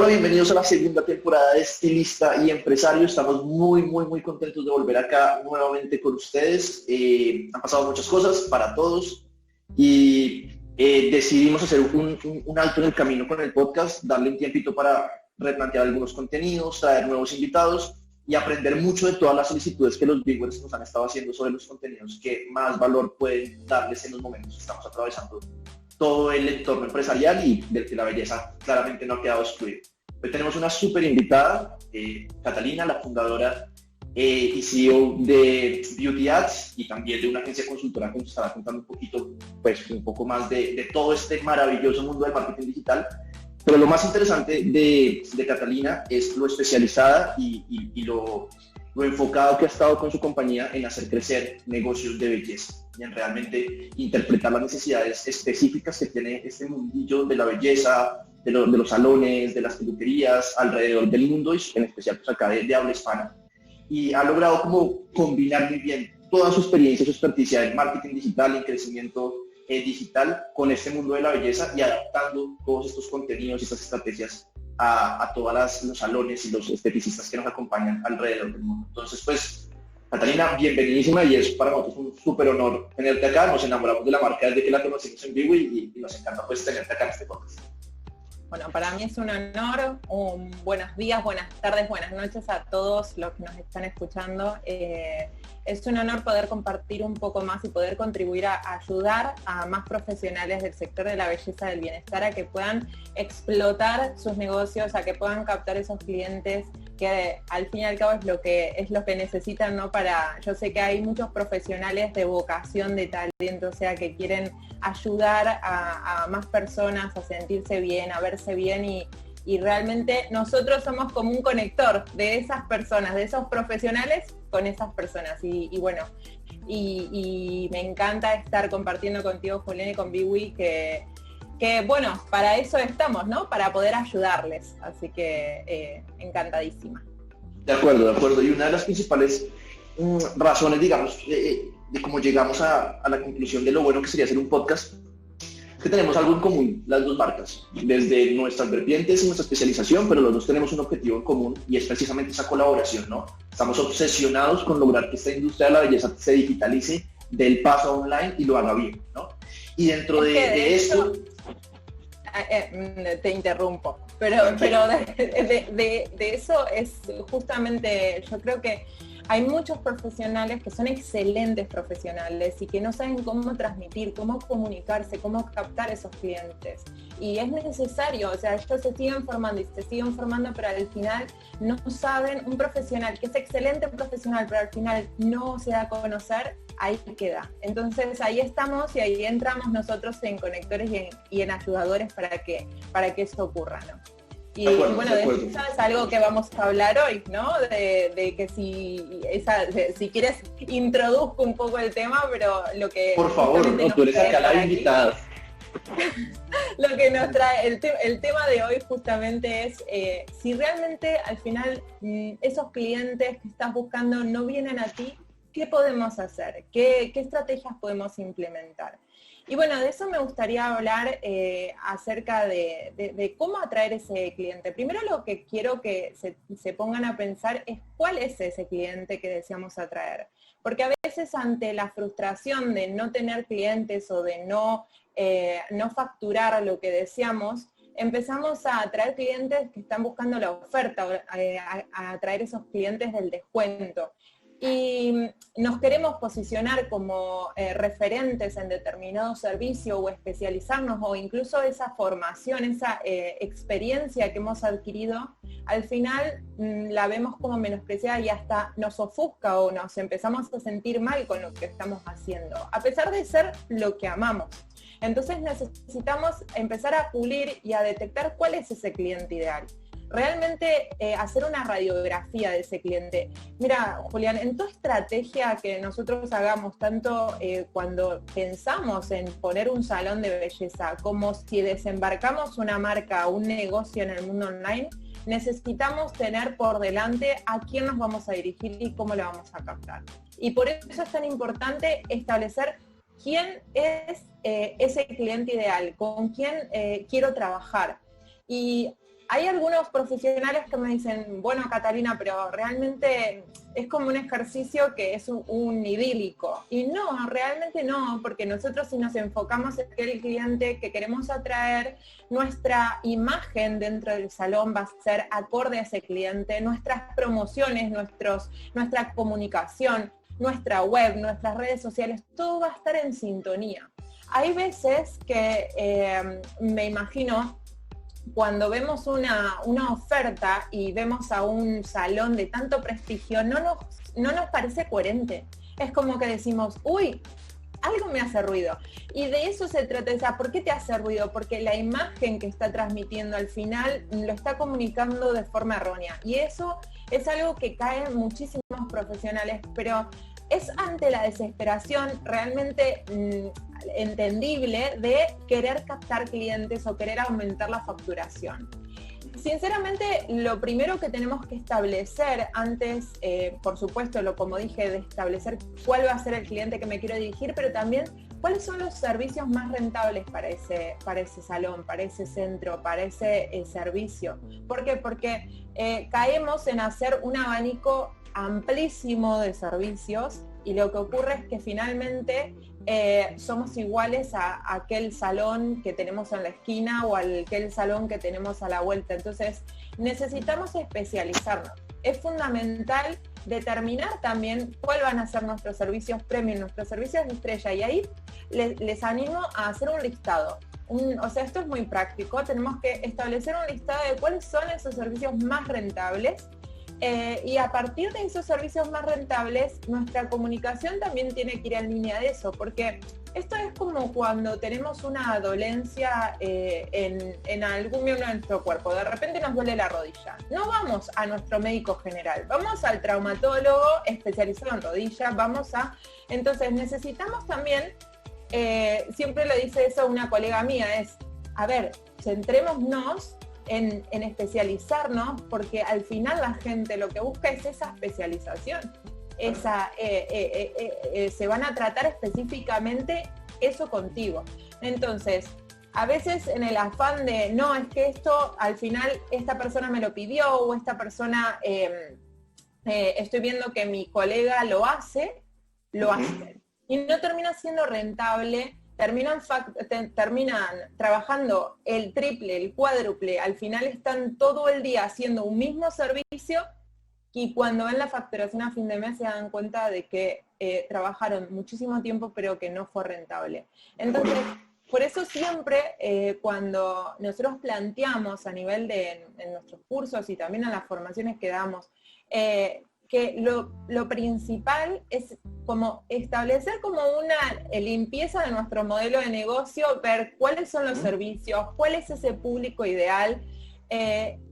Hola, bienvenidos a la segunda temporada de Estilista y Empresario. Estamos muy contentos de volver acá nuevamente con ustedes. Han pasado muchas cosas para todos y decidimos hacer un alto en el camino con el podcast, darle un tiempito para replantear algunos contenidos, traer nuevos invitados y aprender mucho de todas las solicitudes que los viewers nos han estado haciendo sobre los contenidos que más valor pueden darles en los momentos que estamos atravesando todo el entorno empresarial y del que la belleza claramente no ha quedado excluida. Hoy tenemos una súper invitada, Catalina, la fundadora y CEO de Beauty Ads y también de una agencia consultora que nos estará contando un poquito, pues un poco más de todo este maravilloso mundo del marketing digital. Pero lo más interesante de Catalina es lo especializada y lo enfocado que ha estado con su compañía en hacer crecer negocios de belleza y en realmente interpretar las necesidades específicas que tiene este mundillo de la belleza, de los salones, de las peluquerías alrededor del mundo y en especial pues acá de habla hispana. Y ha logrado como combinar muy bien toda su experiencia, su experticia en marketing digital, en crecimiento digital con este mundo de la belleza y adaptando todos estos contenidos y estas estrategias a todos los salones y los esteticistas que nos acompañan alrededor del mundo. Entonces, pues, Catalina, bienvenidísima y es para nosotros un súper honor tenerte acá. Nos enamoramos de la marca desde que la conocimos en vivo y nos encanta pues tenerte acá en este podcast. Bueno, para mí es un honor. Buenos días, buenas tardes, buenas noches a todos los que nos están escuchando. Es un honor poder compartir un poco más y poder contribuir a ayudar a más profesionales del sector de la belleza del bienestar a que puedan explotar sus negocios, a que puedan captar esos clientes que al fin y al cabo es lo que necesitan, ¿no? Yo sé que hay muchos profesionales de vocación, de talento, o sea, que quieren ayudar a más personas a sentirse bien, a verse bien y realmente nosotros somos como un conector de esas personas, de esos profesionales con esas personas y bueno, y me encanta estar compartiendo contigo, Julián, y con Biwi, que bueno, para eso estamos, ¿no? Para poder ayudarles, así que encantadísima. De acuerdo, y una de las principales razones, digamos, de cómo llegamos a la conclusión de lo bueno que sería hacer un podcast, que tenemos algo en común, las dos marcas, desde nuestras vertientes y nuestra especialización, pero los dos tenemos un objetivo en común y es precisamente esa colaboración, ¿no? Estamos obsesionados con lograr que esta industria de la belleza se digitalice, dé el paso online y lo haga bien, ¿no? Y dentro de esto... Te interrumpo, pero de eso es justamente, yo creo que hay muchos profesionales que son excelentes profesionales y que no saben cómo transmitir, cómo comunicarse, cómo captar esos clientes. Y es necesario, o sea, ellos se siguen formando y se siguen formando, pero al final no saben, un profesional que es excelente profesional, pero al final no se da a conocer, ahí queda. Entonces ahí estamos y ahí entramos nosotros en conectores y en ayudadores para que eso ocurra, ¿no? Y bueno, de eso es algo que vamos a hablar hoy, ¿no? De que si quieres introduzco un poco el tema, pero lo que... Por favor, no, tú eres acá la invitada. Lo que nos trae, el tema de hoy justamente es si realmente al final esos clientes que estás buscando no vienen a ti, ¿qué podemos hacer? ¿Qué estrategias podemos implementar? Y bueno, de eso me gustaría hablar acerca de cómo atraer ese cliente. Primero lo que quiero que se pongan a pensar es cuál es ese cliente que deseamos atraer. Porque a veces ante la frustración de no tener clientes o de no facturar lo que deseamos, empezamos a atraer clientes que están buscando la oferta, a atraer esos clientes del descuento. Y nos queremos posicionar como referentes en determinado servicio o especializarnos o incluso esa formación, esa experiencia que hemos adquirido, al final la vemos como menospreciada y hasta nos ofusca o nos empezamos a sentir mal con lo que estamos haciendo, a pesar de ser lo que amamos. Entonces necesitamos empezar a pulir y a detectar cuál es ese cliente ideal. Realmente hacer una radiografía de ese cliente. Mira, Julián, en tu estrategia que nosotros hagamos, tanto cuando pensamos en poner un salón de belleza, como si desembarcamos una marca, un negocio en el mundo online, necesitamos tener por delante a quién nos vamos a dirigir y cómo lo vamos a captar. Y por eso es tan importante establecer quién es ese cliente ideal, con quién quiero trabajar. Y hay algunos profesionales que me dicen, bueno, Catalina, pero realmente es como un ejercicio que es un idílico. Y no, realmente no, porque nosotros si nos enfocamos en aquel cliente que queremos atraer, nuestra imagen dentro del salón va a ser acorde a ese cliente, nuestras promociones, nuestra comunicación, nuestra web, nuestras redes sociales, todo va a estar en sintonía. Hay veces que me imagino, cuando vemos una oferta y vemos a un salón de tanto prestigio, no nos parece coherente. Es como que decimos, uy, algo me hace ruido. Y de eso se trata, o sea, ¿por qué te hace ruido? Porque la imagen que está transmitiendo al final lo está comunicando de forma errónea. Y eso es algo que cae en muchísimos profesionales, pero es ante la desesperación realmente entendible de querer captar clientes o querer aumentar la facturación. Sinceramente, lo primero que tenemos que establecer antes, por supuesto, como dije, de establecer cuál va a ser el cliente que me quiero dirigir, pero también cuáles son los servicios más rentables para ese salón, para ese centro, para ese servicio. ¿Por qué? Porque caemos en hacer un abanico amplísimo de servicios y lo que ocurre es que finalmente somos iguales a aquel salón que tenemos en la esquina o a aquel salón que tenemos a la vuelta. Entonces necesitamos especializarnos. Es fundamental determinar también cuáles van a ser nuestros servicios premium, nuestros servicios de estrella, y ahí les animo a hacer un listado. O sea, esto es muy práctico, tenemos que establecer un listado de cuáles son esos servicios más rentables. Y a partir de esos servicios más rentables, nuestra comunicación también tiene que ir en línea de eso, porque esto es como cuando tenemos una dolencia en algún miembro de nuestro cuerpo. De repente nos duele la rodilla. No vamos a nuestro médico general, vamos al traumatólogo especializado en rodilla, Entonces necesitamos también, siempre lo dice eso una colega mía, es, a ver, centrémonos en especializarnos, porque al final la gente lo que busca es esa especialización. Se van a tratar específicamente eso contigo. Entonces, a veces en el afán de, no, es que esto al final esta persona me lo pidió, o esta persona, estoy viendo que mi colega lo hace, y no termina siendo rentable. Terminan trabajando el triple, el cuádruple, al final están todo el día haciendo un mismo servicio, y cuando ven la facturación a fin de mes se dan cuenta de que trabajaron muchísimo tiempo pero que no fue rentable. Entonces, por eso siempre cuando nosotros planteamos a nivel en nuestros cursos y también en las formaciones que damos, que lo principal es como establecer como una limpieza de nuestro modelo de negocio, ver cuáles son los servicios, cuál es ese público ideal,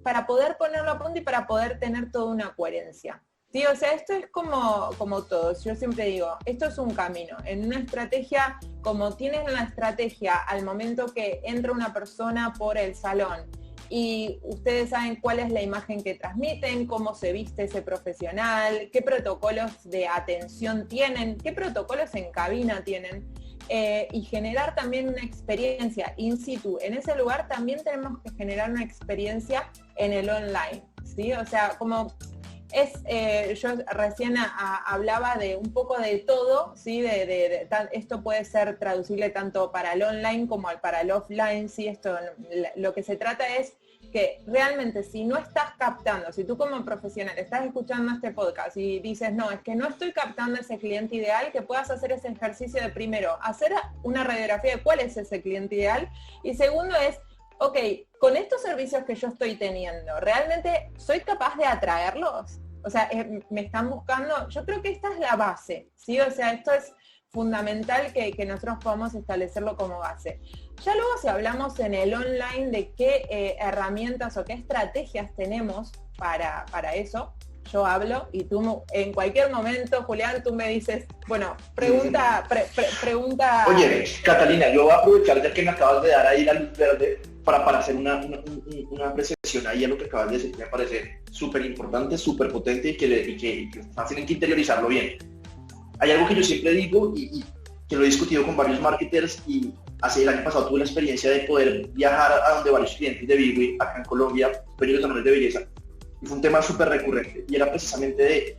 para poder ponerlo a punto y para poder tener toda una coherencia. ¿Sí? O sea, esto es como todo. Yo siempre digo, esto es un camino. En una estrategia, como tienes la estrategia al momento que entra una persona por el salón, y ustedes saben cuál es la imagen que transmiten, cómo se viste ese profesional, qué protocolos de atención tienen, qué protocolos en cabina tienen, y generar también una experiencia in situ. En ese lugar también tenemos que generar una experiencia en el online, ¿sí? O sea, como yo recién hablaba de un poco de todo, ¿sí? Esto puede ser traducible tanto para el online como para el offline, ¿sí? Esto, lo que se trata es que realmente si no estás captando, si tú como profesional estás escuchando este podcast y dices, no, es que no estoy captando ese cliente ideal, que puedas hacer ese ejercicio de, primero, hacer una radiografía de cuál es ese cliente ideal, y segundo es, ok, con estos servicios que yo estoy teniendo, ¿realmente soy capaz de atraerlos? O sea, me están buscando. Yo creo que esta es la base, ¿sí? O sea, esto es fundamental que nosotros podamos establecerlo como base. Ya luego, si hablamos en el online de qué herramientas o qué estrategias tenemos para eso, yo hablo y tú en cualquier momento, Julián, tú me dices, bueno, pregunta. Oye, Catalina, yo voy a aprovechar ya que me acabas de dar ahí la luz verde para hacer una apreciación ahí a lo que acabas de decir, que me parece súper importante, súper potente y que fácil en que interiorizarlo bien. Hay algo que yo siempre digo y que lo he discutido con varios marketers, y el año pasado tuve la experiencia de poder viajar a donde varios clientes de Bigwin, acá en Colombia, dueños de salones de belleza, y fue un tema súper recurrente, y era precisamente de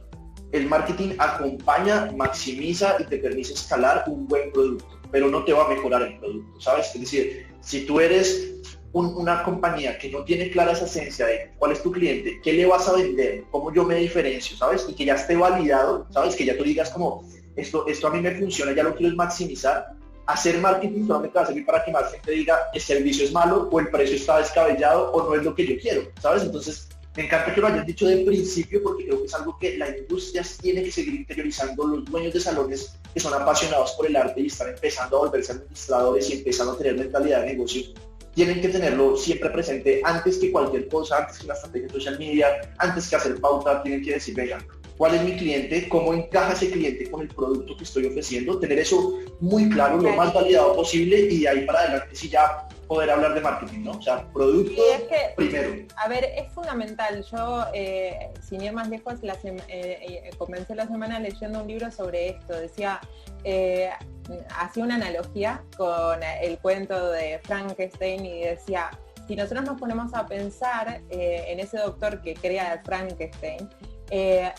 el marketing acompaña, maximiza y te permite escalar un buen producto, pero no te va a mejorar el producto, ¿sabes? Es decir, si tú eres una compañía que no tiene clara esa esencia de cuál es tu cliente, qué le vas a vender, cómo yo me diferencio, ¿sabes? Y que ya esté validado, ¿sabes? Que ya tú digas como, esto a mí me funciona, ya lo quiero es maximizar. Hacer marketing solamente va a servir para que más gente diga el servicio es malo o el precio está descabellado o no es lo que yo quiero, ¿sabes? Entonces, me encanta que lo hayas dicho de principio porque creo que es algo que la industria tiene que seguir interiorizando. Los dueños de salones que son apasionados por el arte y están empezando a volverse administradores y empezando a tener mentalidad de negocio, tienen que tenerlo siempre presente antes que cualquier cosa, antes que la estrategia de social media, antes que hacer pauta, tienen que decir, venga, ¿cuál es mi cliente? ¿Cómo encaja ese cliente con el producto que estoy ofreciendo? Tener eso muy claro, lo más validado posible y de ahí para adelante sí ya poder hablar de marketing, ¿no? O sea, producto es que, primero. A ver, es fundamental. Yo, sin ir más lejos, comencé la semana leyendo un libro sobre esto. Decía, hacía una analogía con el cuento de Frankenstein y decía, si nosotros nos ponemos a pensar en ese doctor que crea el Frankenstein,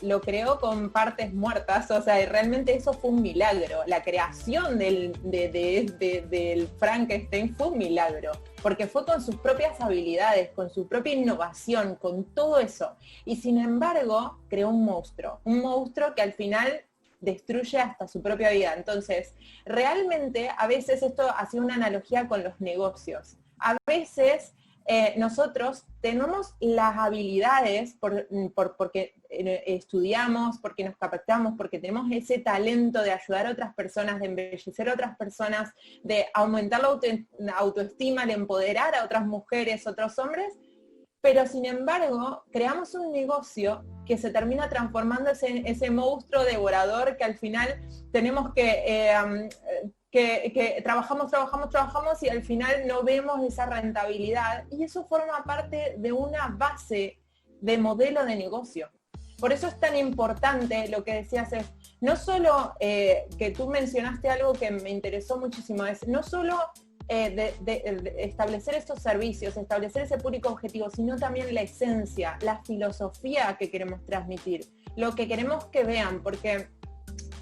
lo creó con partes muertas, o sea, realmente eso fue un milagro. La creación del Frankenstein fue un milagro, porque fue con sus propias habilidades, con su propia innovación, con todo eso. Y sin embargo, creó un monstruo que al final destruye hasta su propia vida. Entonces, realmente, a veces esto hacía una analogía con los negocios. A veces nosotros tenemos las habilidades porque estudiamos, porque nos capacitamos, porque tenemos ese talento de ayudar a otras personas, de embellecer a otras personas, de aumentar la autoestima, de empoderar a otras mujeres, otros hombres, pero sin embargo creamos un negocio que se termina transformando en ese monstruo devorador que al final tenemos que trabajamos y al final no vemos esa rentabilidad, y eso forma parte de una base de modelo de negocio. Por eso es tan importante lo que decías, es no solo que tú mencionaste algo que me interesó muchísimo, es no solo de establecer estos servicios, establecer ese público objetivo, sino también la esencia, la filosofía que queremos transmitir, lo que queremos que vean, porque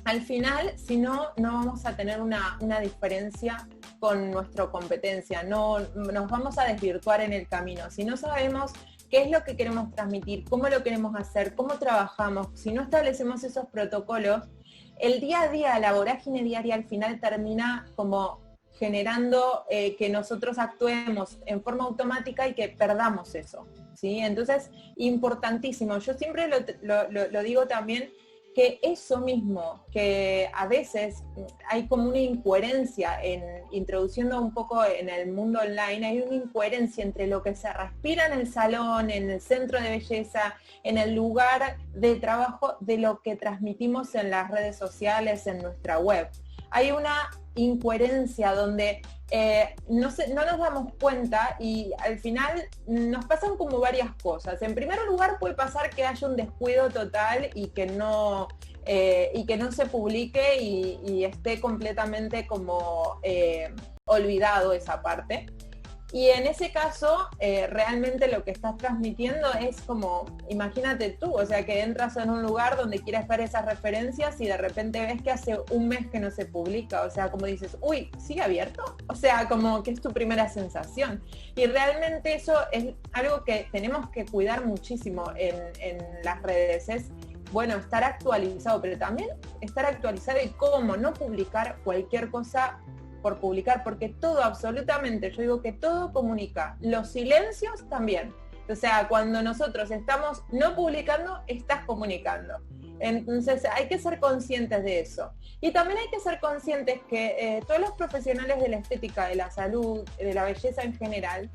al final, si no, no vamos a tener una diferencia con nuestra competencia, no nos vamos a desvirtuar en el camino. Si no sabemos qué es lo que queremos transmitir, cómo lo queremos hacer, cómo trabajamos, si no establecemos esos protocolos, el día a día, la vorágine diaria al final termina como generando que nosotros actuemos en forma automática y que perdamos eso, ¿sí? Entonces, importantísimo. Yo siempre lo digo también, que eso mismo, que a veces hay como una incoherencia introduciendo un poco en el mundo online, hay una incoherencia entre lo que se respira en el salón, en el centro de belleza, en el lugar de trabajo, de lo que transmitimos en las redes sociales, en nuestra web. Hay una incoherencia donde no nos damos cuenta y al final nos pasan como varias cosas. En primer lugar, puede pasar que haya un descuido total y que no se publique y esté completamente como olvidado esa parte. Y en ese caso, realmente lo que estás transmitiendo es como, imagínate tú, o sea, que entras en un lugar donde quieres ver esas referencias y de repente ves que hace un mes que no se publica, o sea, como dices, uy, ¿sigue abierto? O sea, como que es tu primera sensación. Y realmente eso es algo que tenemos que cuidar muchísimo en las redes, es, bueno, estar actualizado, pero también estar actualizado y cómo no publicar cualquier cosa por publicar, porque todo, absolutamente, yo digo que todo comunica, los silencios también. O sea, cuando nosotros estamos no publicando, estás comunicando. Entonces hay que ser conscientes de eso. Y también hay que ser conscientes que todos los profesionales de la estética, de la salud, de la belleza en general,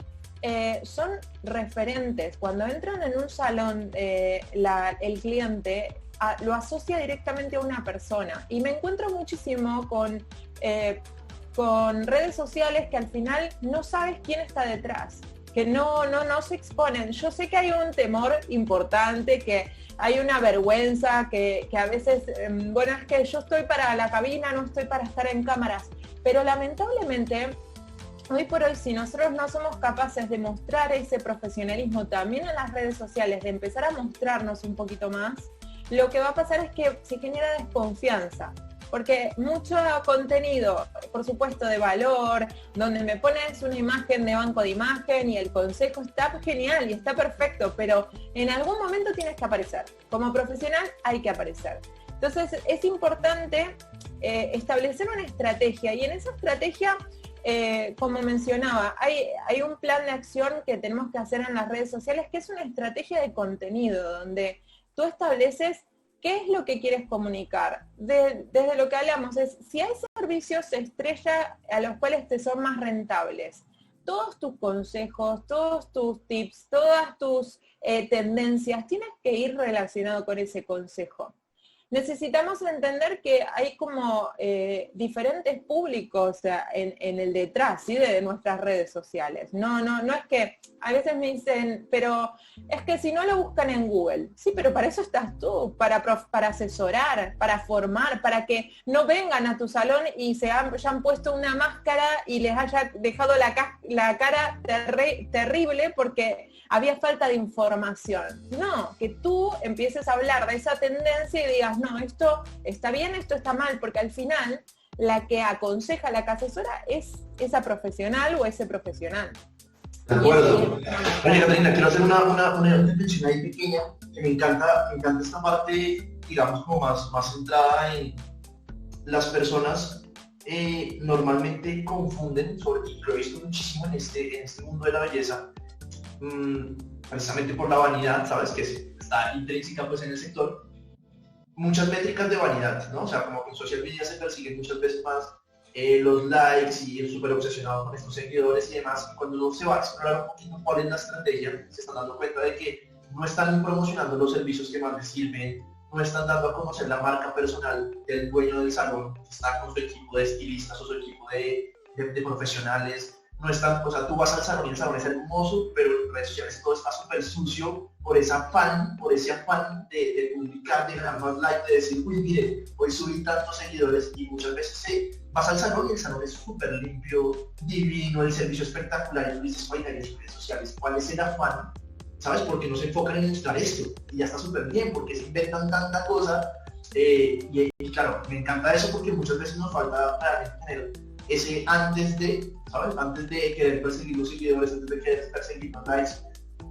son referentes. Cuando entran en un salón, el cliente lo asocia directamente a una persona. Y me encuentro muchísimo con redes sociales que al final no sabes quién está detrás, que no se exponen. Yo sé que hay un temor importante, que hay una vergüenza, que a veces, bueno, es que yo estoy para la cabina, no estoy para estar en cámaras, pero lamentablemente hoy por hoy, si nosotros no somos capaces de mostrar ese profesionalismo también en las redes sociales, de empezar a mostrarnos un poquito más, lo que va a pasar es que se genera desconfianza. Porque mucho contenido, por supuesto, de valor, donde me pones una imagen de banco de imagen y el consejo está genial y está perfecto, pero en algún momento tienes que aparecer. Como profesional hay que aparecer. Entonces es importante establecer una estrategia, y en esa estrategia, como mencionaba, hay un plan de acción que tenemos que hacer en las redes sociales, que es una estrategia de contenido, donde tú estableces qué es lo que quieres comunicar. Desde lo que hablamos es, si hay servicios estrella a los cuales te son más rentables, todos tus consejos, todos tus tips, todas tus tendencias, tienes que ir relacionado con ese consejo. Necesitamos entender que hay como diferentes públicos, o sea, en el detrás, ¿sí?, de nuestras redes sociales. No es que a veces me dicen, pero es que si no lo buscan en Google. Sí, pero para eso estás tú, para asesorar, para formar, para que no vengan a tu salón y ya han puesto una máscara y les haya dejado la cara terrible porque había falta de información. No, que tú empieces a hablar de esa tendencia y digas, no, esto está bien, esto está mal, porque al final la que aconseja, la que asesora es esa profesional o ese profesional. De acuerdo. Oye, Caterina, quiero hacer una reflexión ahí pequeña, que me encanta esta parte, digamos, como más centrada en las personas. Normalmente confunden, y lo he visto muchísimo en este mundo de la belleza, precisamente por la vanidad, ¿sabes? Que está intrínseca pues en el sector, muchas métricas de vanidad, ¿no? O sea, como que en social media se persiguen muchas veces más los likes y el súper obsesionado con estos seguidores y demás. Cuando uno se va a explorar un poquito cuál es la estrategia, se están dando cuenta de que no están promocionando los servicios que más les sirven, no están dando a conocer la marca personal del dueño del salón, que está con su equipo de estilistas o su equipo de profesionales. No están, o sea, tú vas al salón y el salón es hermoso, pero en redes sociales todo está súper sucio por ese afán de publicar, de ganar más like, de decir, uy, mire, hoy subí tantos seguidores, y muchas veces vas al salón y el salón es súper limpio, divino, el servicio espectacular, y tú dices, oiga, en las redes sociales, ¿cuál es el afán? ¿Sabes? Porque no se enfocan en mostrar esto, y ya está súper bien, porque se inventan tanta cosa, y claro, me encanta eso porque muchas veces nos falta realmente tener ese antes de, ¿sabes? Antes de querer perseguir los seguidores, antes de querer perseguir los likes,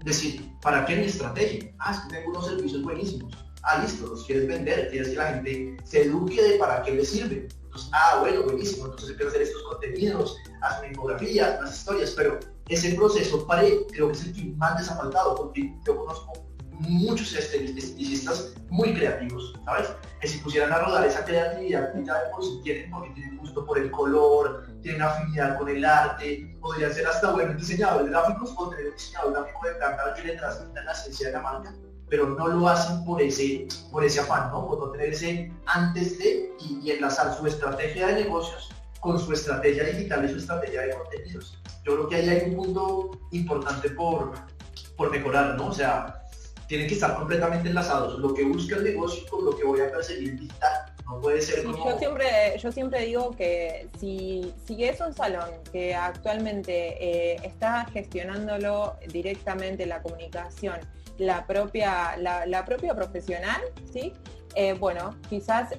decir, ¿para qué mi estrategia? Es que tengo unos servicios buenísimos. Listo, los quieres vender, quieres que la gente se eduque de para qué les sirve. Entonces, bueno, buenísimo, entonces empiezo a hacer estos contenidos, haz una infografía, unas historias, pero ese proceso creo que es el que más les ha faltado, porque yo conozco muchos estilistas muy creativos, ¿sabes? Que si pusieran a rodar esa creatividad que ya de por sí tienen, porque tienen gusto por el color, tienen afinidad con el arte, podrían ser hasta buenos diseñadores gráficos o tener un diseñador gráfico de planta que le transmita la esencia de la marca, pero no lo hacen por ese afán, ¿no? Por no tener ese antes de y enlazar su estrategia de negocios con su estrategia digital y su estrategia de contenidos. Yo creo que ahí hay un punto importante por mejorar, ¿no? O sea, tienen que estar completamente enlazados, lo que busca el negocio con lo que voy a perseguir digital. No puede ser como... Yo siempre digo que si es un salón que actualmente está gestionándolo directamente la comunicación, la propia profesional, ¿sí? Bueno, quizás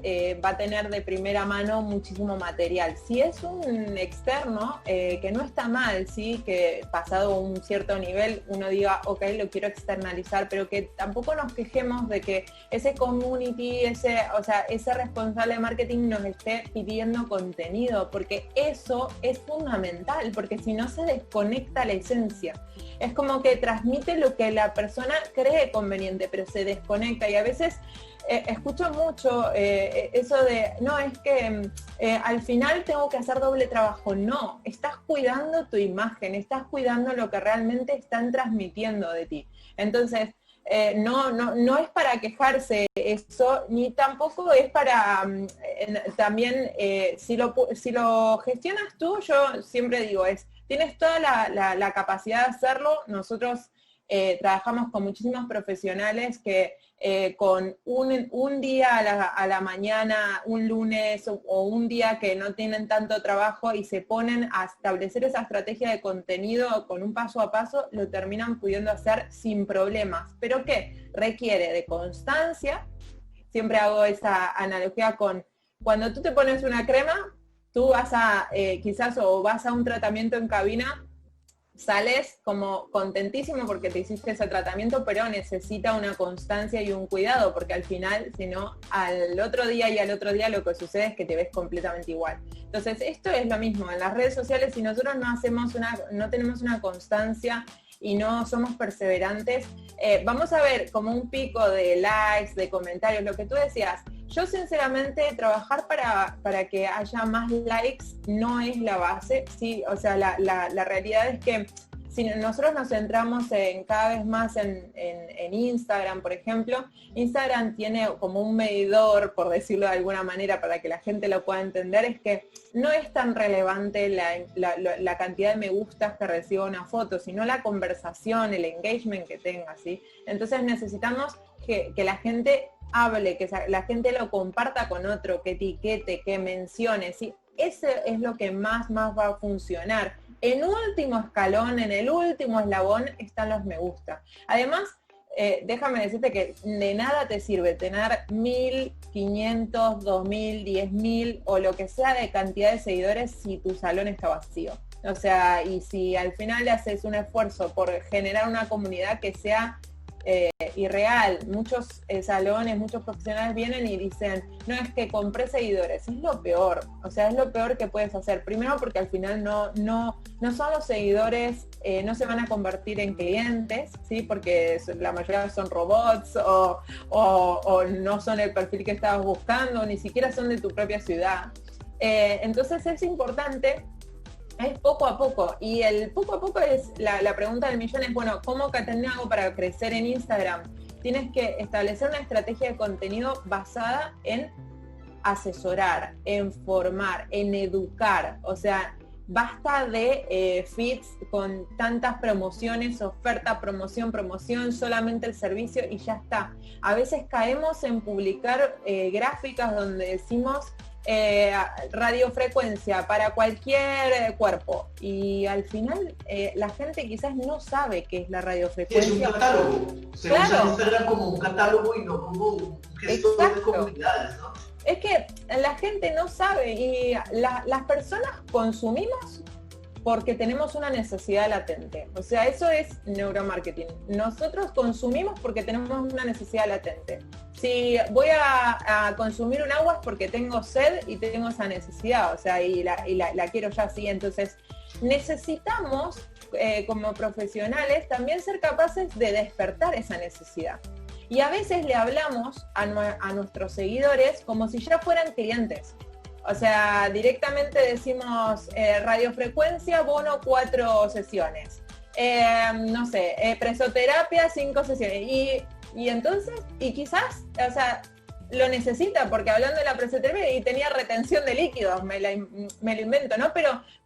va a tener de primera mano muchísimo material. Si es un externo, que no está mal, ¿sí? Que pasado un cierto nivel uno diga, ok, lo quiero externalizar, pero que tampoco nos quejemos de que ese community, ese responsable de marketing nos esté pidiendo contenido, porque eso es fundamental, porque si no se desconecta la esencia. Es como que transmite lo que la persona cree conveniente, pero se desconecta, y a veces escucho mucho eso de, no, es que al final tengo que hacer doble trabajo. No, estás cuidando tu imagen, estás cuidando lo que realmente están transmitiendo de ti. Entonces, no es para quejarse eso, ni tampoco es para también, si lo gestionas tú, yo siempre digo, tienes toda la capacidad de hacerlo. Nosotros trabajamos con muchísimos profesionales que con un día a la mañana, un lunes o un día que no tienen tanto trabajo y se ponen a establecer esa estrategia de contenido con un paso a paso, lo terminan pudiendo hacer sin problemas. ¿Pero qué? Requiere de constancia. Siempre hago esa analogía con cuando tú te pones una crema, tú vas a quizás o vas a un tratamiento en cabina, sales como contentísimo porque te hiciste ese tratamiento, pero necesita una constancia y un cuidado, porque al final, si no, al otro día y al otro día lo que sucede es que te ves completamente igual. Entonces, esto es lo mismo, en las redes sociales, si nosotros no tenemos una constancia y no somos perseverantes, vamos a ver como un pico de likes, de comentarios, lo que tú decías. Yo sinceramente trabajar para que haya más likes no es la base, sí, o sea, la realidad es que si nosotros nos centramos cada vez más en Instagram, por ejemplo, Instagram tiene como un medidor, por decirlo de alguna manera, para que la gente lo pueda entender, es que no es tan relevante la cantidad de me gustas que reciba una foto, sino la conversación, el engagement que tenga, ¿sí? Entonces necesitamos que la gente hable, que la gente lo comparta con otro, que etiquete, que mencione, ¿sí? Ese es lo que más va a funcionar. En último escalón, en el último eslabón, están los me gusta. Además, déjame decirte que de nada te sirve tener 1.000, 500, 2.000, 10.000 o lo que sea de cantidad de seguidores si tu salón está vacío. O sea, y si al final le haces un esfuerzo por generar una comunidad que sea irreal. Muchos salones, muchos profesionales vienen y dicen, no, es que compré seguidores. Es lo peor, o sea, es lo peor que puedes hacer. Primero porque al final no son los seguidores, no se van a convertir en clientes, ¿sí? Porque la mayoría son robots o no son el perfil que estabas buscando, ni siquiera son de tu propia ciudad. Entonces es importante. Es poco a poco, y el poco a poco es la pregunta del millón es, bueno, ¿cómo Catalina hago para crecer en Instagram? Tienes que establecer una estrategia de contenido basada en asesorar, en formar, en educar, o sea, basta de feeds con tantas promociones, oferta, promoción, solamente el servicio y ya está. A veces caemos en publicar gráficas donde decimos radiofrecuencia para cualquier cuerpo y al final la gente quizás no sabe qué es la radiofrecuencia. Es un catálogo, se usa Instagram como un catálogo y no como un gestor de comunidades, ¿no? Es que la gente no sabe y las personas consumimos porque tenemos una necesidad latente. O sea, eso es neuromarketing. Nosotros consumimos porque tenemos una necesidad latente. Si voy a consumir un agua es porque tengo sed y tengo esa necesidad, o sea, y la quiero ya así. Entonces, necesitamos, como profesionales, también ser capaces de despertar esa necesidad. Y a veces le hablamos a nuestros seguidores como si ya fueran clientes. O sea, directamente decimos radiofrecuencia, bono 4 sesiones. No sé, presoterapia 5 sesiones. Y entonces, y quizás, o sea, lo necesita, porque hablando de la presoterapia y tenía retención de líquidos, me lo invento, ¿no?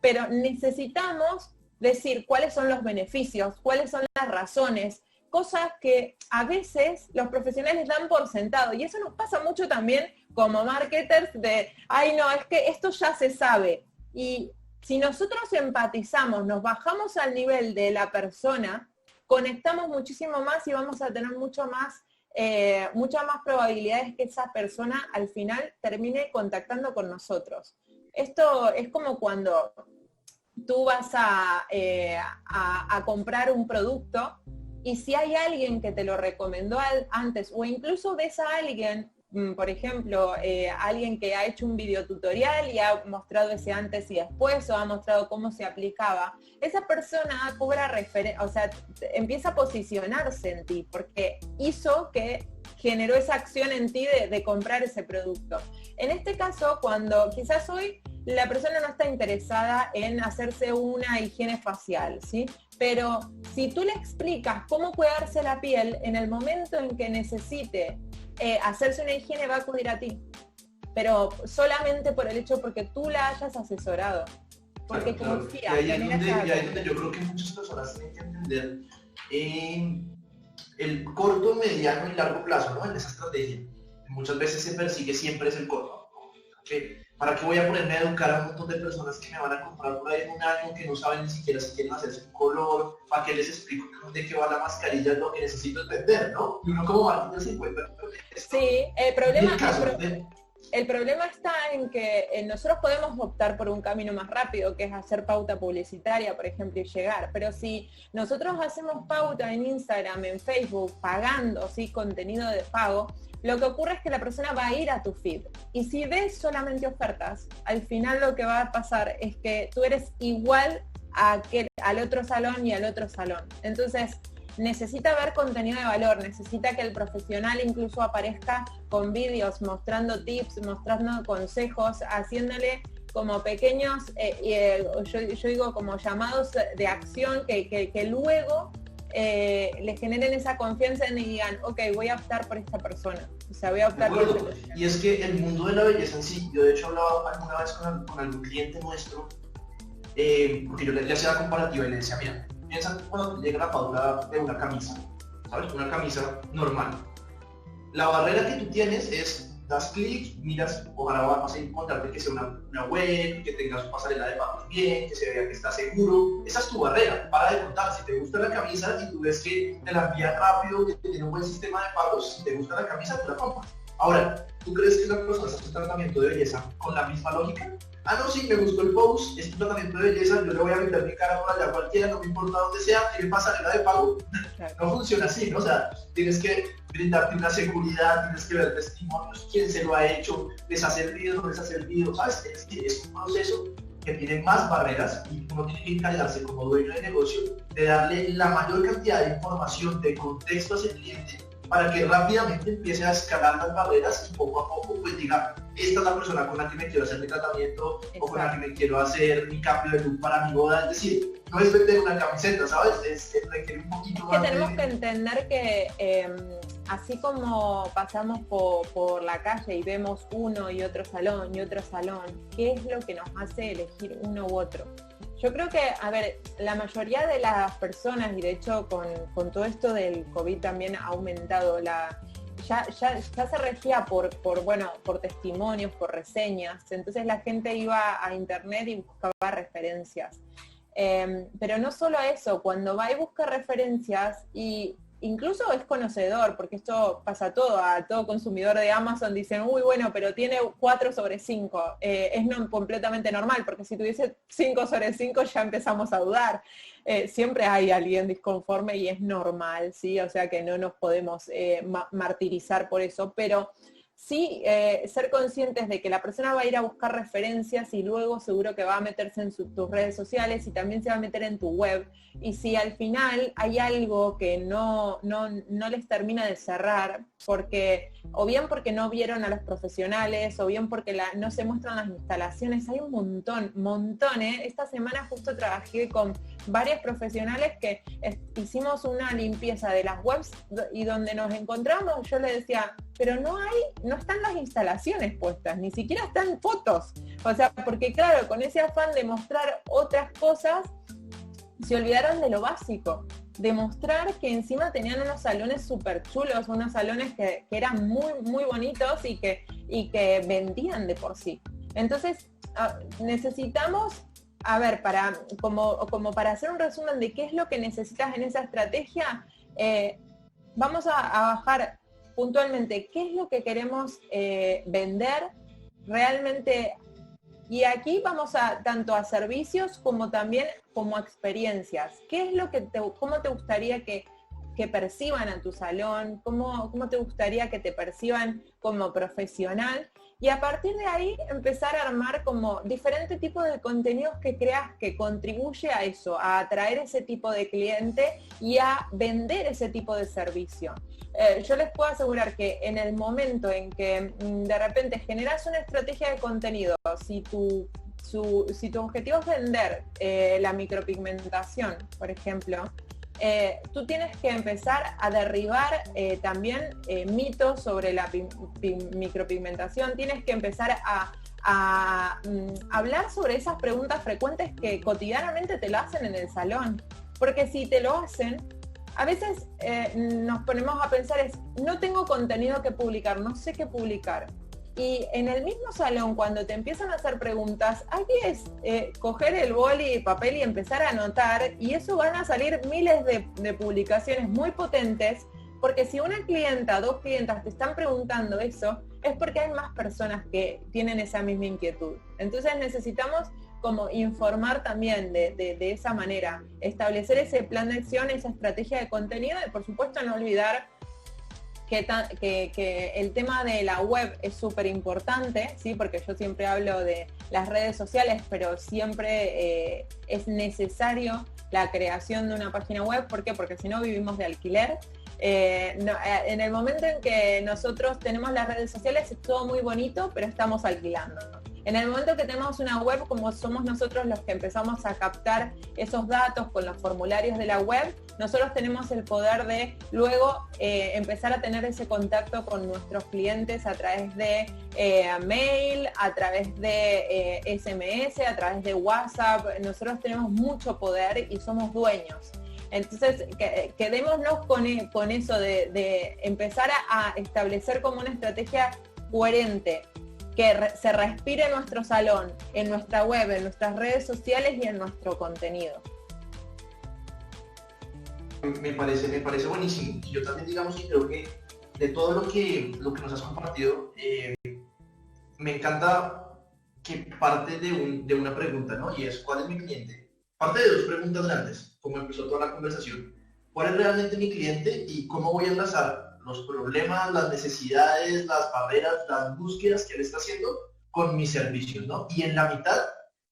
Pero necesitamos decir cuáles son los beneficios, cuáles son las razones, cosas que a veces los profesionales dan por sentado. Y eso nos pasa mucho también como marketers de, ay no, es que esto ya se sabe. Y si nosotros empatizamos, nos bajamos al nivel de la persona, conectamos muchísimo más y vamos a tener muchas más probabilidades que esa persona al final termine contactando con nosotros. Esto es como cuando tú vas a comprar un producto y si hay alguien que te lo recomendó antes o incluso ves a alguien, por ejemplo, alguien que ha hecho un videotutorial y ha mostrado ese antes y después o ha mostrado cómo se aplicaba, esa persona cobra referencia, o sea, empieza a posicionarse en ti porque hizo que generó esa acción en ti de comprar ese producto. En este caso, cuando quizás hoy la persona no está interesada en hacerse una higiene facial, ¿sí? Pero si tú le explicas cómo cuidarse la piel, en el momento en que necesite hacerse una higiene va a acudir a ti, pero solamente por el hecho porque tú la hayas asesorado, porque claro, confía. Y ahí es donde yo creo que muchas personas tienen que entender el corto, mediano y largo plazo, ¿no? En esa estrategia. Muchas veces se persigue siempre es el corto. ¿Para qué voy a ponerme a educar a un montón de personas que me van a comprar por ahí en un año, que no saben ni siquiera si quieren hacerse un color? ¿Para qué les explico de qué va la mascarilla? Lo que necesito es vender, ¿no? Y uno como marketer se encuentra con esto. Sí, el problema está en que nosotros podemos optar por un camino más rápido, que es hacer pauta publicitaria, por ejemplo, y llegar. Pero si nosotros hacemos pauta en Instagram, en Facebook, pagando, ¿sí?, contenido de pago, lo que ocurre es que la persona va a ir a tu feed. Y si ves solamente ofertas, al final lo que va a pasar es que tú eres igual al otro salón y al otro salón. Entonces, necesita ver contenido de valor, necesita que el profesional incluso aparezca con vídeos, mostrando tips, mostrando consejos, haciéndole como pequeños, yo digo como llamados de acción que luego le generen esa confianza y digan, ok, voy a optar por esta persona. O sea, voy a optar por esta persona. Y es que el mundo de la belleza en sí, yo de hecho hablaba alguna vez con algún cliente nuestro, porque yo le hacía la comparativa y le decía, mira, piensa cuando llega la pauta de una camisa, ¿sabes? Una camisa normal. La barrera que tú tienes es, das clic, miras, ojalá vas a encontrarte que sea una web, que tenga su pasarela de pagos bien, que se vea que está seguro. Esa es tu barrera. Para de contar, si te gusta la camisa y tú ves que te la envían rápido, que tiene un buen sistema de pagos, si te gusta la camisa, tú la compras. Ahora, ¿tú crees que la persona hace un tratamiento de belleza con la misma lógica? Ah, no, sí, me gustó el post, es un tratamiento de belleza, yo le voy a meter mi cara por allá cualquiera, no me importa dónde sea, tiene pasarela de pago. No funciona así, ¿no? O sea, tienes que brindarte una seguridad, tienes que ver testimonios, quién se lo ha hecho, les ha servido, no les ha servido, ¿sabes? Es un proceso que tiene más barreras y uno tiene que encargarse como dueño de negocio de darle la mayor cantidad de información, de contexto a ese cliente, para que rápidamente empiece a escalar las barreras y poco a poco pues diga, esta es la persona con la que me quiero hacer mi tratamiento. Exacto. O con la que me quiero hacer mi cambio de look para mi boda. Es decir, no es vender una camiseta, ¿sabes? Requiere un poquito más. Tenemos que entender que así como pasamos por la calle y vemos uno y otro salón, ¿qué es lo que nos hace elegir uno u otro? Yo creo que, a ver, la mayoría de las personas, y de hecho con todo esto del COVID también ha aumentado ya se regía por testimonios, por reseñas. Entonces la gente iba a internet y buscaba referencias. Pero no solo eso, cuando va y busca referencias, y incluso es conocedor, porque esto pasa a todo consumidor de Amazon, dicen, uy, bueno, pero tiene 4/5. Es completamente normal, porque si tuviese 5/5 ya empezamos a dudar. Siempre hay alguien disconforme y es normal, ¿sí? O sea que no nos podemos martirizar por eso, pero sí ser conscientes de que la persona va a ir a buscar referencias y luego seguro que va a meterse en tus redes sociales y también se va a meter en tu web. Y si al final hay algo que no les termina de cerrar, o bien porque no vieron a los profesionales, o bien porque no se muestran las instalaciones, hay un montón. Esta semana justo trabajé con varios profesionales que hicimos una limpieza de las webs y donde nos encontramos, yo le decía, pero no están las instalaciones puestas, ni siquiera están fotos. O sea, porque claro, con ese afán de mostrar otras cosas, se olvidaron de lo básico, de mostrar que encima tenían unos salones súper chulos, unos salones que eran muy, muy bonitos y que vendían de por sí. Entonces, necesitamos, a ver, como para hacer un resumen de qué es lo que necesitas en esa estrategia, vamos a bajar puntualmente qué es lo que queremos vender realmente. Y aquí vamos tanto a servicios como también como a experiencias. ¿Qué es lo que cómo te gustaría que perciban a tu salón? ¿Cómo te gustaría que te perciban como profesional? Y a partir de ahí empezar a armar como diferentes tipos de contenidos que creas que contribuye a eso, a atraer ese tipo de cliente y a vender ese tipo de servicio. Yo les puedo asegurar que en el momento en que de repente generas una estrategia de contenido, si tu objetivo es vender la micropigmentación, por ejemplo, tú tienes que empezar a derribar también mitos sobre la micropigmentación, tienes que empezar a hablar sobre esas preguntas frecuentes que cotidianamente te lo hacen en el salón, porque si te lo hacen, a veces nos ponemos a pensar no tengo contenido que publicar, no sé qué publicar. Y en el mismo salón, cuando te empiezan a hacer preguntas, hay que coger el boli y papel y empezar a anotar, y eso van a salir miles de publicaciones muy potentes, porque si una clienta, 2 clientas te están preguntando eso, es porque hay más personas que tienen esa misma inquietud. Entonces necesitamos como informar también de esa manera, establecer ese plan de acción, esa estrategia de contenido, y por supuesto no olvidar que el tema de la web es súper importante, ¿sí? Porque yo siempre hablo de las redes sociales, pero siempre es necesario la creación de una página web. ¿Por qué? Porque si no vivimos de alquiler. En el momento en que nosotros tenemos las redes sociales es todo muy bonito, pero estamos alquilando. En el momento que tenemos una web, como somos nosotros los que empezamos a captar esos datos con los formularios de la web, nosotros tenemos el poder de luego empezar a tener ese contacto con nuestros clientes a través de mail, a través de SMS, a través de WhatsApp. Nosotros tenemos mucho poder y somos dueños. Entonces, quedémonos con eso de empezar a establecer como una estrategia coherente, que se respire en nuestro salón, en nuestra web, en nuestras redes sociales y en nuestro contenido. Me parece buenísimo. Y yo también, digamos, que creo que de todo lo que nos has compartido, me encanta que parte de una pregunta, ¿no? Y es, ¿cuál es mi cliente? Parte de 2 preguntas grandes, como empezó toda la conversación. ¿Cuál es realmente mi cliente y cómo voy a enlazar los problemas, las necesidades, las barreras, las búsquedas que él está haciendo con mis servicios, ¿no? Y en la mitad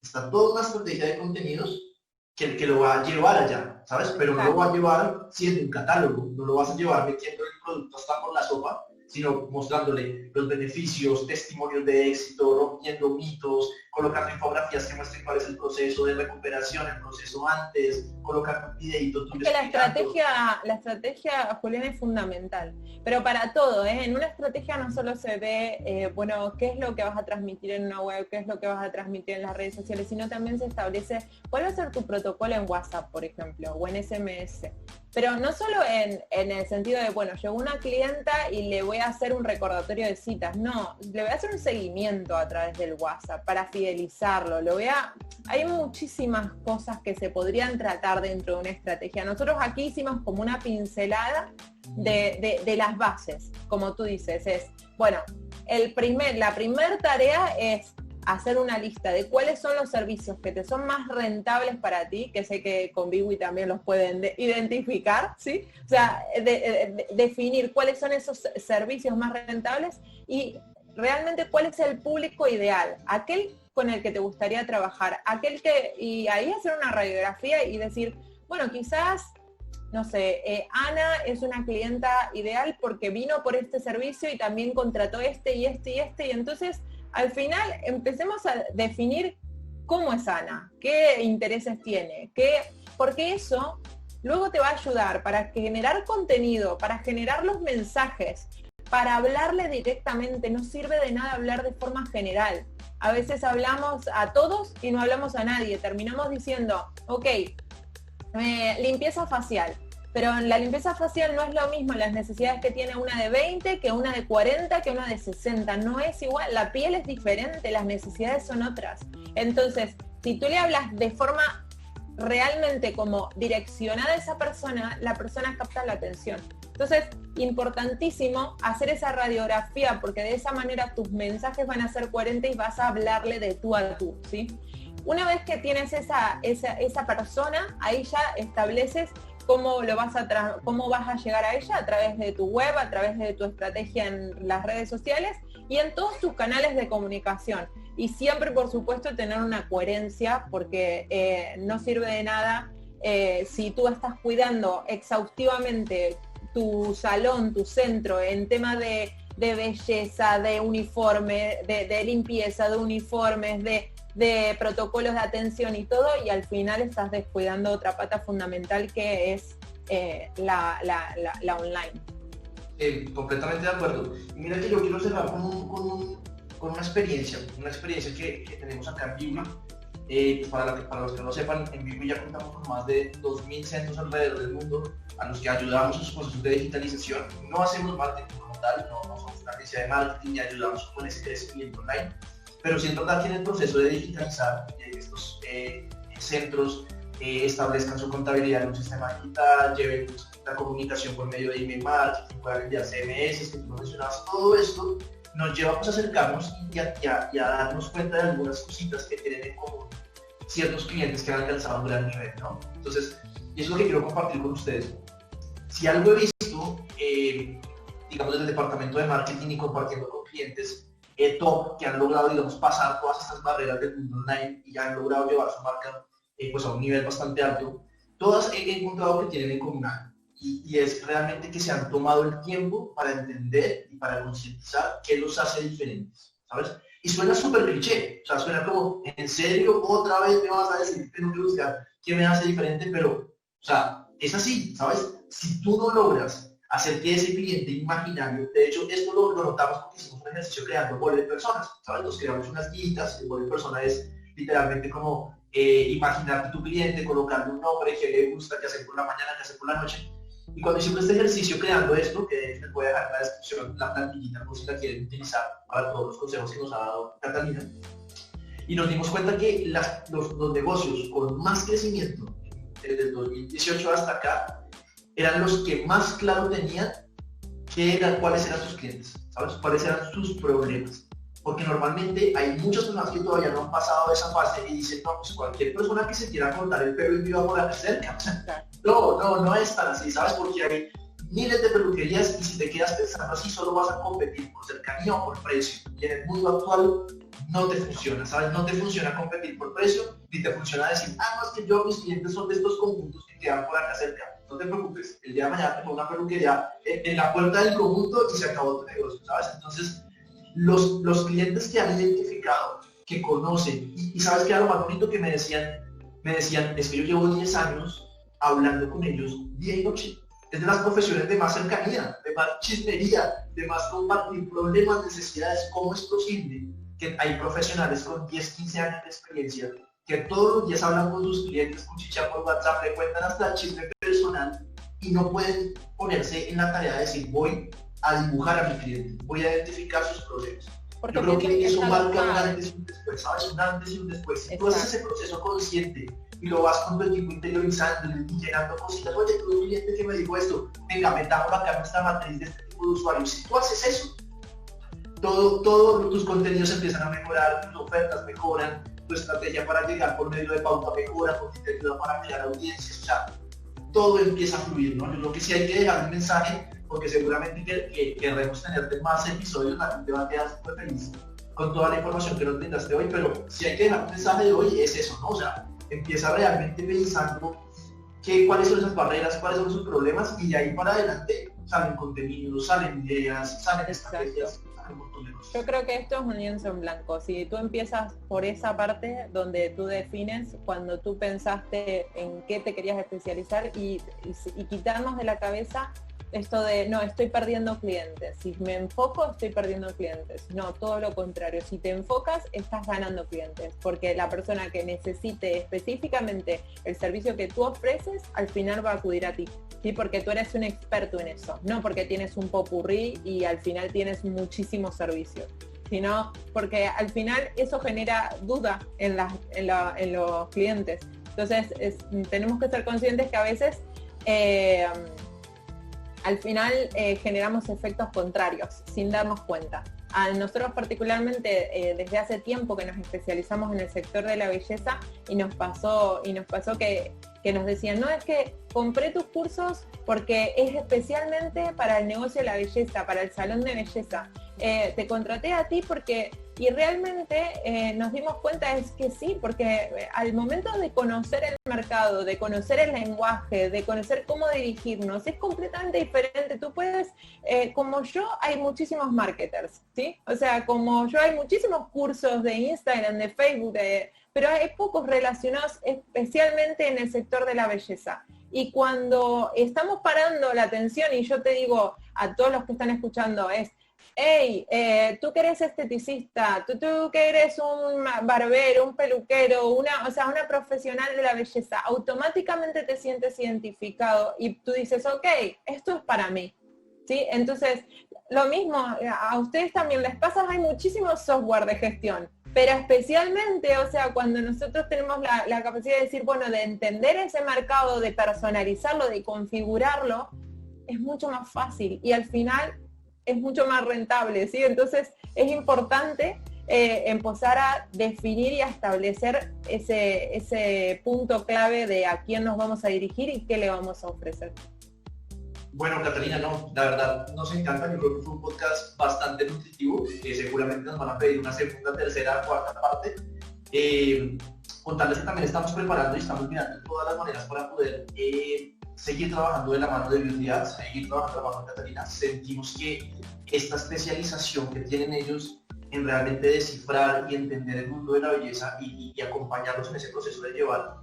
está toda una estrategia de contenidos que lo va a llevar allá, ¿sabes? Pero no lo va a llevar siendo un catálogo, no lo vas a llevar metiendo el producto hasta por la sopa, sino mostrándole los beneficios, testimonios de éxito, rompiendo mitos, colocando infografías que muestren cuál es el proceso de recuperación, el proceso antes, colocar un videito. Es que la estrategia, Julián, es fundamental, pero para todo, en una estrategia no solo se ve, qué es lo que vas a transmitir en una web, qué es lo que vas a transmitir en las redes sociales, sino también se establece cuál va a ser tu protocolo en WhatsApp, por ejemplo, o en SMS. Pero no solo en el sentido de, llegó una clienta y le voy a hacer un recordatorio de citas, no, le voy a hacer un seguimiento a través del WhatsApp para fidelizarlo, hay muchísimas cosas que se podrían tratar dentro de una estrategia. Nosotros aquí hicimos como una pincelada de las bases, como tú dices, la primer tarea es hacer una lista de cuáles son los servicios que te son más rentables para ti, que sé que con Biwi también los pueden identificar, ¿sí? O sea, definir cuáles son esos servicios más rentables y realmente cuál es el público ideal, aquel con el que te gustaría trabajar, y ahí hacer una radiografía y decir, quizás, no sé, Ana es una clienta ideal porque vino por este servicio y también contrató y entonces al final empecemos a definir cómo es Ana, qué intereses tiene, porque eso luego te va a ayudar para generar contenido, para generar los mensajes, para hablarle directamente. No sirve de nada hablar de forma general. A veces hablamos a todos y no hablamos a nadie. Terminamos diciendo, limpieza facial. Pero en la limpieza facial no es lo mismo las necesidades que tiene una de 20, que una de 40, que una de 60. No es igual, la piel es diferente, las necesidades son otras. Entonces, si tú le hablas de forma realmente como direccionada a esa persona, la persona capta la atención. Entonces, importantísimo hacer esa radiografía, porque de esa manera tus mensajes van a ser coherentes y vas a hablarle de tú a tú, ¿sí? Una vez que tienes esa persona, ahí ya estableces cómo vas a llegar a ella a través de tu web, a través de tu estrategia en las redes sociales y en todos tus canales de comunicación. Y siempre, por supuesto, tener una coherencia, porque no sirve de nada si tú estás cuidando exhaustivamente tu salón, tu centro, en tema de belleza, de uniforme, de limpieza, de uniformes, de protocolos de atención y todo, y al final estás descuidando otra pata fundamental que es la online. Completamente de acuerdo. Y mira que yo quiero cerrar con una experiencia que tenemos acá en Biwi, Para los que no lo sepan, en Vivo ya contamos con más de 2.000 centros alrededor del mundo a los que ayudamos en sus procesos de digitalización. No hacemos marketing como tal, no somos una agencia de marketing y ayudamos con ese crecimiento online, pero sí es verdad que en el proceso de digitalizar estos centros establezcan su contabilidad en un sistema digital, lleven la comunicación por medio de email marketing, puedan enviar CMS, que tú mencionabas, todo esto nos lleva a acercarnos y a darnos cuenta de algunas cositas que tienen en común ciertos clientes que han alcanzado un gran nivel, ¿no? Entonces, eso es lo que quiero compartir con ustedes. Si algo he visto, digamos, desde el departamento de marketing y compartiendo con clientes top que han logrado, digamos, pasar todas estas barreras del mundo online y han logrado llevar su marca pues a un nivel bastante alto, todas he encontrado que tienen en común algo. Y es realmente que se han tomado el tiempo para entender y para concientizar qué los hace diferentes, ¿sabes? Y suena súper cliché, o sea, suena como, ¿en serio otra vez me vas a decir que tengo que buscar qué me hace diferente? Pero, o sea, es así, ¿sabes? Si tú no logras hacer que ese cliente imaginario, de hecho, esto lo notamos porque hicimos un ejercicio creando bolet de personas, ¿sabes? Nos creamos unas guitas, el bolet de persona es literalmente como imaginar tu cliente, colocarle un nombre, qué le gusta, qué hacer por la mañana, qué hacer por la noche. Y cuando hicimos este ejercicio creando esto, que les voy a dejar en la descripción la plantillita por si la quieren utilizar para todos los consejos que nos ha dado Catalina, y nos dimos cuenta que los negocios con más crecimiento desde el 2018 hasta acá eran los que más claro tenían cuáles eran sus clientes, ¿sabes? Cuáles eran sus problemas. Porque normalmente hay muchas personas que todavía no han pasado esa fase y dicen, no, pues cualquier persona que se quiera cortar el pelo y viva por aquí cerca. No es tan así, ¿sabes? Porque hay miles de peluquerías y si te quedas pensando así solo vas a competir por cercanía o por precio. Y en el mundo actual no te funciona, ¿sabes? No te funciona competir por precio, ni te funciona decir, no, es que mis clientes son de estos conjuntos que quedan por acá cerca. No te preocupes, el día de mañana te pongo una peluquería en la puerta del conjunto y se acabó tu negocio, ¿sabes? Entonces, los clientes que han identificado, que conocen, y sabes que era lo más bonito que me decían, es que yo llevo 10 años hablando con ellos día y noche. Es de las profesiones de más cercanía, de más chismería, de más compartir problemas, necesidades. ¿Cómo es posible que hay profesionales con 10, 15 años de experiencia que todos los días hablan con sus clientes, cuchillan por WhatsApp, le cuentan hasta el chisme personal y no pueden ponerse en la tarea de decir voy a dibujar a mi cliente, voy a identificar sus problemas? Porque yo creo que eso marca un antes y un después, ¿sabes? Un antes y un después. Si tú haces ese proceso consciente y lo vas con tu equipo interiorizando y llenando cositas, oye, tuve un cliente que me dijo esto, venga, metamos acá nuestra matriz de este tipo de usuarios. Si tú haces eso, todos tus contenidos empiezan a mejorar, tus ofertas mejoran, tu estrategia para llegar por medio de pauta mejora, porque te ayuda para crear audiencias, o sea, todo empieza a fluir, ¿no? Yo creo que sí hay que dejar un mensaje, porque seguramente que querremos tenerte más episodios, la gente va a quedar súper feliz con toda la información que nos brindaste hoy, pero si hay que dejar un mensaje de hoy es eso, ¿no? O sea, empieza realmente pensando cuáles son esas barreras, cuáles son sus problemas, y de ahí para adelante salen contenidos, salen ideas, salen estrategias. Yo creo que esto es un lienzo en blanco. Si tú empiezas por esa parte donde tú defines cuando tú pensaste en qué te querías especializar y quitarnos de la cabeza esto de, no, estoy perdiendo clientes. Si me enfoco, estoy perdiendo clientes. No, todo lo contrario. Si te enfocas, estás ganando clientes. Porque la persona que necesite específicamente el servicio que tú ofreces, al final va a acudir a ti. ¿Sí? Porque tú eres un experto en eso. No porque tienes un popurrí y al final tienes muchísimos servicios. Sino porque al final eso genera duda en los clientes. Entonces, tenemos que ser conscientes que a veces al final generamos efectos contrarios sin darnos cuenta. A nosotros particularmente desde hace tiempo que nos especializamos en el sector de la belleza y nos pasó que nos decían, no, es que compré tus cursos porque es especialmente para el negocio de la belleza, para el salón de belleza. Te contraté a ti porque, y realmente nos dimos cuenta es que sí, porque al momento de conocer el mercado, de conocer el lenguaje, de conocer cómo dirigirnos, es completamente diferente. Tú puedes, como yo, hay muchísimos marketers, ¿sí? O sea, como yo hay muchísimos cursos de Instagram, de Facebook, pero hay pocos relacionados especialmente en el sector de la belleza. Y cuando estamos parando la atención, y yo te digo a todos los que están escuchando, hey, tú que eres esteticista, tú que eres un barbero, un peluquero, o sea, una profesional de la belleza, automáticamente te sientes identificado y tú dices, ok, esto es para mí, ¿sí? Entonces, lo mismo, a ustedes también les pasa, hay muchísimos software de gestión, pero especialmente, o sea, cuando nosotros tenemos la capacidad de decir, bueno, de entender ese mercado, de personalizarlo, de configurarlo, es mucho más fácil y al final es mucho más rentable, ¿sí? Entonces es importante empezar a definir y a establecer ese punto clave de a quién nos vamos a dirigir y qué le vamos a ofrecer. Bueno, Catalina, no, la verdad nos encanta, yo creo que fue un podcast bastante nutritivo, seguramente nos van a pedir una segunda, tercera, cuarta parte. Contarles que también estamos preparando y estamos mirando todas las maneras para poder seguir trabajando de la mano de Beauty Ads, seguir trabajando de la mano de Catalina. Sentimos que esta especialización que tienen ellos en realmente descifrar y entender el mundo de la belleza y acompañarlos en ese proceso de llevar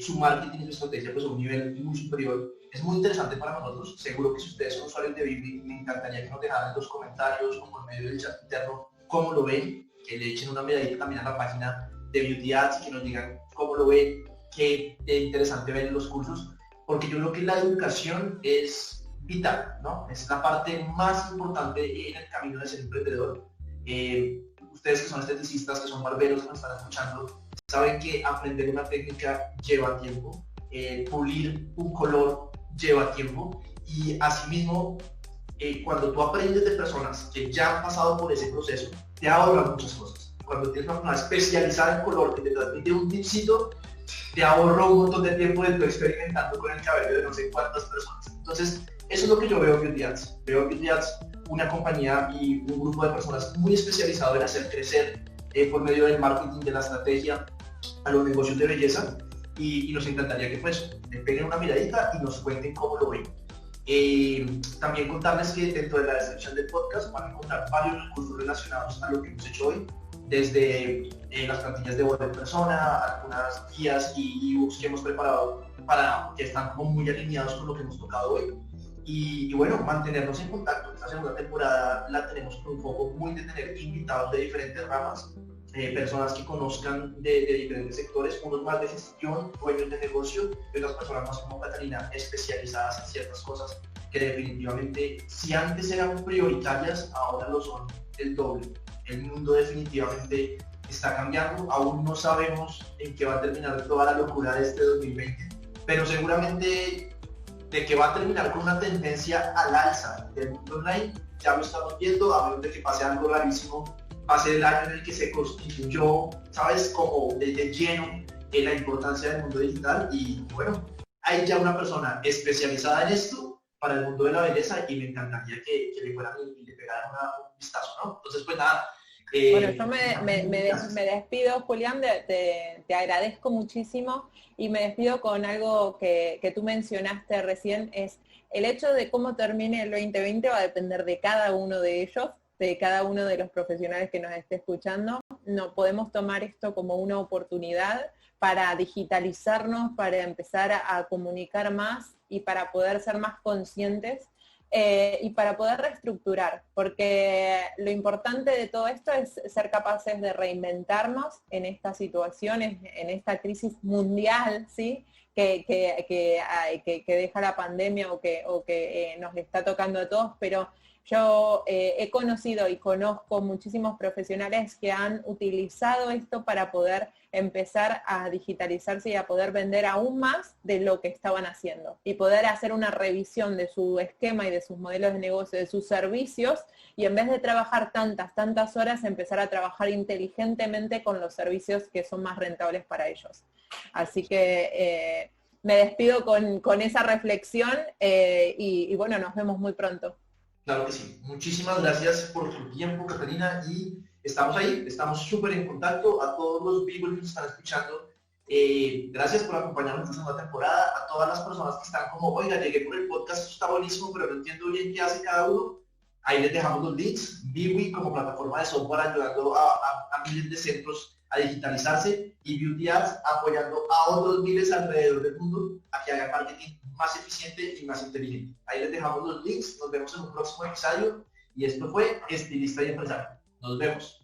su marketing y su estrategia pues, a un nivel muy superior, es muy interesante para nosotros. Seguro que si ustedes son usuarios de Vivi, me encantaría que nos dejaran en los comentarios o por medio del chat interno cómo lo ven, que le echen una miradita también a la página de Beauty Ads, que nos digan cómo lo ven, qué interesante ven los cursos, porque yo creo que la educación es vital, ¿no? Es la parte más importante en el camino de ser emprendedor. Ustedes que son esteticistas, que son barberos, que nos están escuchando, saben que aprender una técnica lleva tiempo, pulir un color lleva tiempo y asimismo cuando tú aprendes de personas que ya han pasado por ese proceso, te ahorran muchas cosas. Cuando tienes una persona especializada en color que te transmite un tipcito, te ahorra un montón de tiempo de tú experimentando con el cabello de no sé cuántas personas. Entonces, eso es lo que yo veo en Beauty Ads. Veo en Beauty Ads una compañía y un grupo de personas muy especializado en hacer crecer por medio del marketing, de la estrategia, a los negocios de belleza y nos encantaría que pues le peguen una miradita y nos cuenten cómo lo ven. También contarles que dentro de la descripción del podcast van a encontrar varios recursos relacionados a lo que hemos hecho hoy, desde las plantillas de voz de persona, algunas guías y ebooks que hemos preparado para que están como muy alineados con lo que hemos tocado hoy. Y bueno, mantenernos en contacto. Esta segunda temporada la tenemos con un foco muy de tener invitados de diferentes ramas, personas que conozcan de diferentes sectores, unos más de gestión, dueños de negocio, y otras personas más como Catalina, especializadas en ciertas cosas que definitivamente, si antes eran prioritarias, ahora lo son el doble. El mundo definitivamente está cambiando, aún no sabemos en qué va a terminar toda la locura de este 2020, pero seguramente de que va a terminar con una tendencia al alza del mundo online, ya lo estamos viendo, a menos de que pase algo rarísimo, va a ser el año en el que se constituyó, ¿sabes? Como de lleno en la importancia del mundo digital y bueno, hay ya una persona especializada en esto para el mundo de la belleza y me encantaría que le fueran y le pegaran un vistazo, ¿no? Entonces, pues nada. Bueno, yo me despido, Julián, te agradezco muchísimo y me despido con algo que tú mencionaste recién, es el hecho de cómo termine el 2020 va a depender de cada uno de ellos, de cada uno de los profesionales que nos esté escuchando. No podemos tomar esto como una oportunidad para digitalizarnos, para empezar a comunicar más y para poder ser más conscientes. Y para poder reestructurar, porque lo importante de todo esto es ser capaces de reinventarnos en estas situaciones, en esta crisis mundial, ¿sí? que deja la pandemia o que nos está tocando a todos, pero yo he conocido y conozco muchísimos profesionales que han utilizado esto para poder empezar a digitalizarse y a poder vender aún más de lo que estaban haciendo y poder hacer una revisión de su esquema y de sus modelos de negocio, de sus servicios y en vez de trabajar tantas horas, empezar a trabajar inteligentemente con los servicios que son más rentables para ellos. Así que me despido con esa reflexión y bueno, nos vemos muy pronto. Claro que sí. Muchísimas gracias por tu tiempo, Catalina, y estamos ahí, estamos súper en contacto. A todos los vivos que nos están escuchando, gracias por acompañarnos en esta segunda temporada. A todas las personas que están como, oiga, llegué por el podcast, esto está buenísimo, pero no entiendo bien qué hace cada uno. Ahí les dejamos los links. Vivi como plataforma de software ayudando a miles de centros a digitalizarse y Beauty Ads apoyando a otros miles alrededor del mundo a que hagan marketing más eficiente y más inteligente. Ahí les dejamos los links, nos vemos en un próximo episodio Y esto fue Estilista y Empresario. Nos vemos.